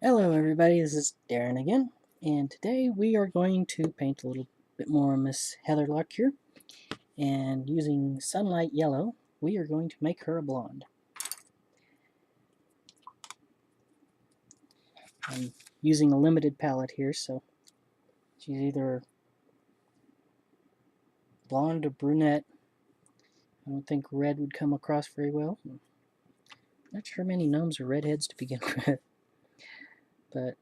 Hello everybody, this is Darren again, and today we are going to paint a little bit more Miss Heatherlark here, and using sunlight yellow, we are going to make her a blonde. I'm using a limited palette here, so she's either blonde or brunette. I don't think red would come across very well. I'm not sure many gnomes are redheads to begin with, but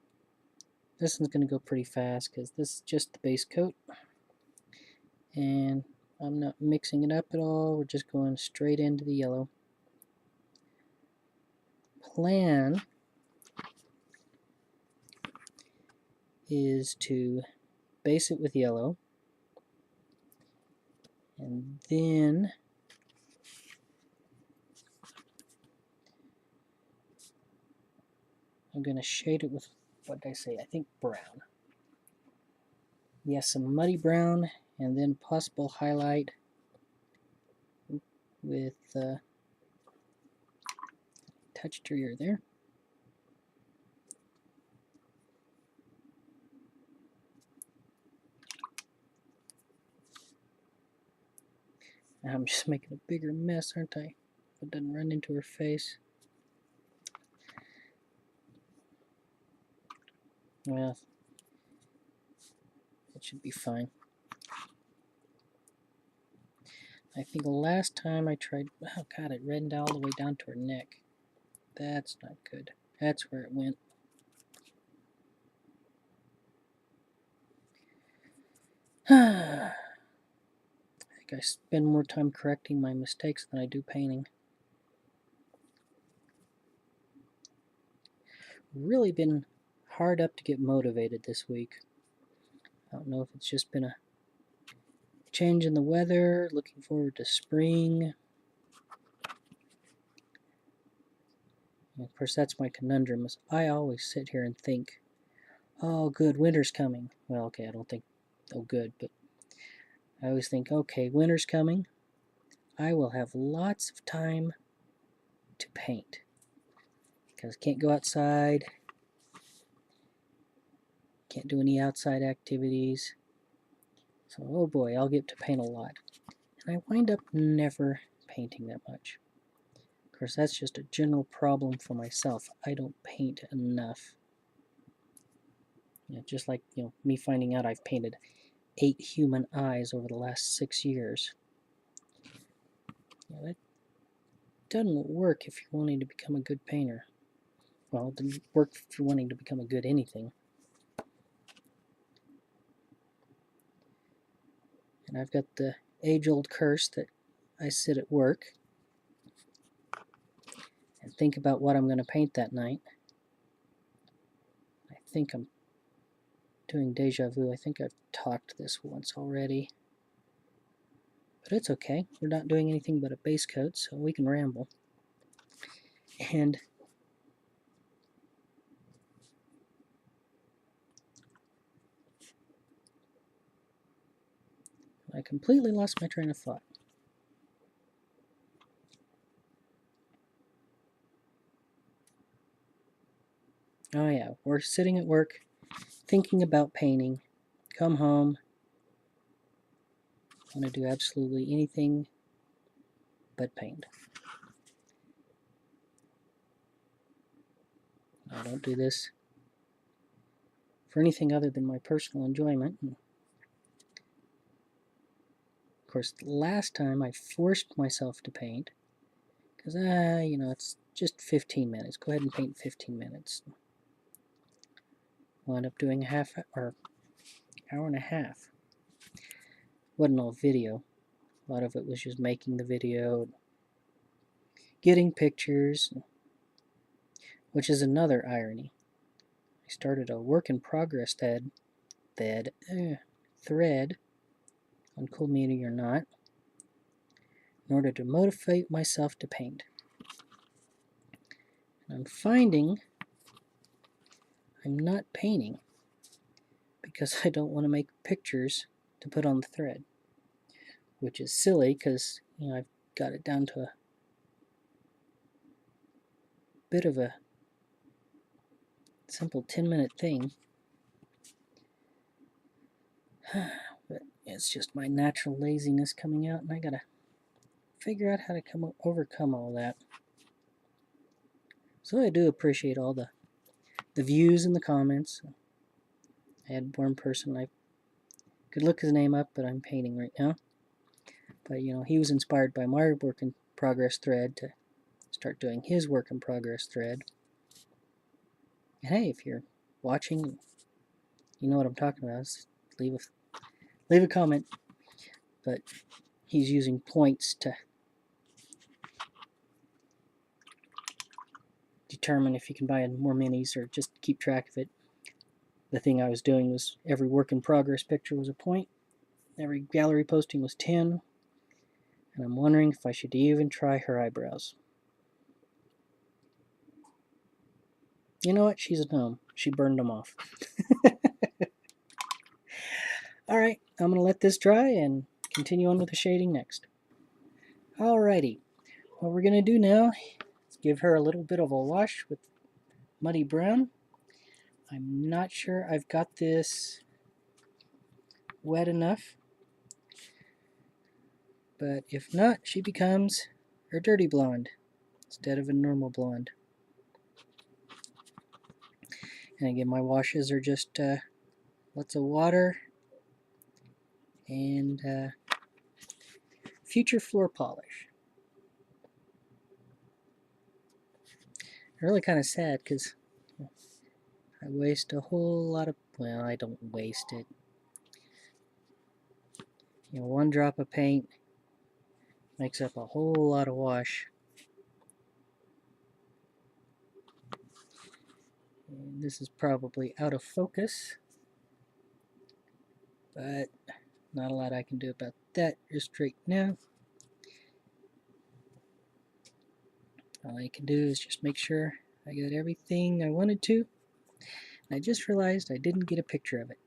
this one's going to go pretty fast because this is just the base coat, and I'm not mixing it up at all. We're just going straight into the yellow. Plan is to base it with yellow, and then I'm going to shade it with, what did I say, I think brown. Yes, some muddy brown, and then possible highlight with texture there. Now I'm just making a bigger mess, aren't I? It doesn't run into her face. Well, it should be fine. I think the last time I tried, oh god, it ran all the way down to her neck. That's not good. That's where it went. I think I spend more time correcting my mistakes than I do painting. Really been hard up to get motivated this week. I don't know if it's just been a change in the weather, looking forward to spring. And of course, that's my conundrum, is I always sit here and think, oh good, winter's coming. Well, okay, I don't think, oh good, but I always think, okay, winter's coming. I will have lots of time to paint. Because I can't go outside, can't do any outside activities. So, oh boy, I'll get to paint a lot. And I wind up never painting that much. Of course, that's just a general problem for myself. I don't paint enough. Just like, me finding out I've painted 8 human eyes over the last 6 years. That doesn't work if you're wanting to become a good painter. Well, it doesn't work if you're wanting to become a good anything. And I've got the age-old curse that I sit at work and think about what I'm going to paint that night. I think I'm doing deja vu. I think I've talked this once already. But it's okay. We're not doing anything but a base coat, so we can ramble. And I completely lost my train of thought. Oh yeah, we're sitting at work, thinking about painting, come home, want to do absolutely anything but paint. I don't do this for anything other than my personal enjoyment. And of course, last time I forced myself to paint, because, it's just 15 minutes. Go ahead and paint 15 minutes. Wound up doing hour and a half. Wasn't all video. A lot of it was just making the video, getting pictures, which is another irony. I started a work in progress thread on Cool Media or Not in order to motivate myself to paint. And I'm finding I'm not painting because I don't want to make pictures to put on the thread, which is silly because I've got it down to a bit of a simple 10-minute thing. But it's just my natural laziness coming out, and I gotta figure out how to overcome all that. So I do appreciate all the views and the comments. I had one person, I could look his name up, but I'm painting right now. But you know, he was inspired by my work in progress thread to start doing his work in progress thread. And hey, if you're watching, you know what I'm talking about. Just leave a comment. But he's using points to determine if you can buy more minis or just keep track of it. The thing I was doing was every work in progress picture was a point. Every gallery posting was 10. And I'm wondering if I should even try her eyebrows. You know what? She's a gnome. She burned them off. Alright, I'm going to let this dry and continue on with the shading next. Alrighty, what we're going to do now is give her a little bit of a wash with muddy brown. I'm not sure I've got this wet enough, but if not, she becomes a dirty blonde instead of a normal blonde. And again, my washes are just lots of water and future floor polish. Really kind of sad because I waste a whole lot of, well, I don't waste it. You know, one drop of paint makes up a whole lot of wash. And this is probably out of focus, but not a lot I can do about that just right now. All I can do is just make sure I got everything I wanted to. And I just realized I didn't get a picture of it.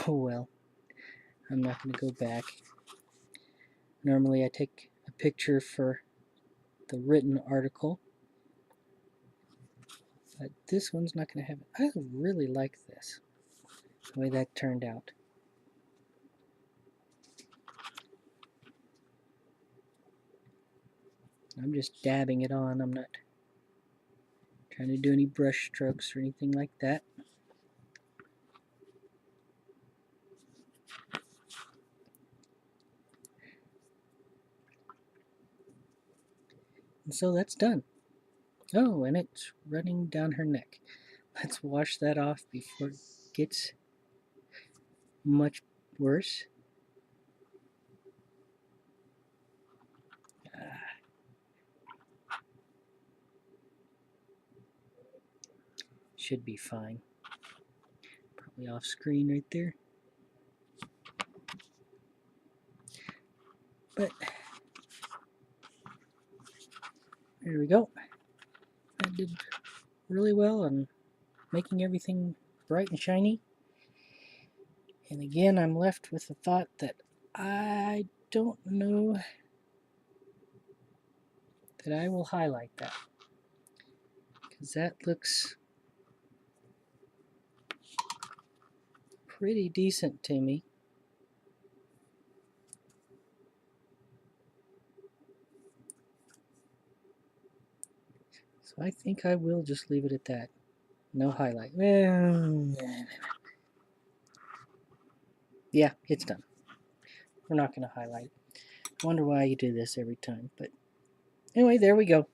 Oh well, I'm not going to go back. Normally I take a picture for the written article, but this one's not going to have it. I really like this, the way that turned out. I'm just dabbing it on. I'm not trying to do any brush strokes or anything like that. And so that's done. Oh, and it's running down her neck. Let's wash that off before it gets much worse. Should be fine. Probably off screen right there. But there we go. I did really well on making everything bright and shiny. And again, I'm left with the thought that I don't know that I will highlight that, because that looks pretty decent to me. So I think I will just leave it at that. No highlight. Well, yeah, it's done. We're not going to highlight it. I wonder why you do this every time. But anyway, there we go.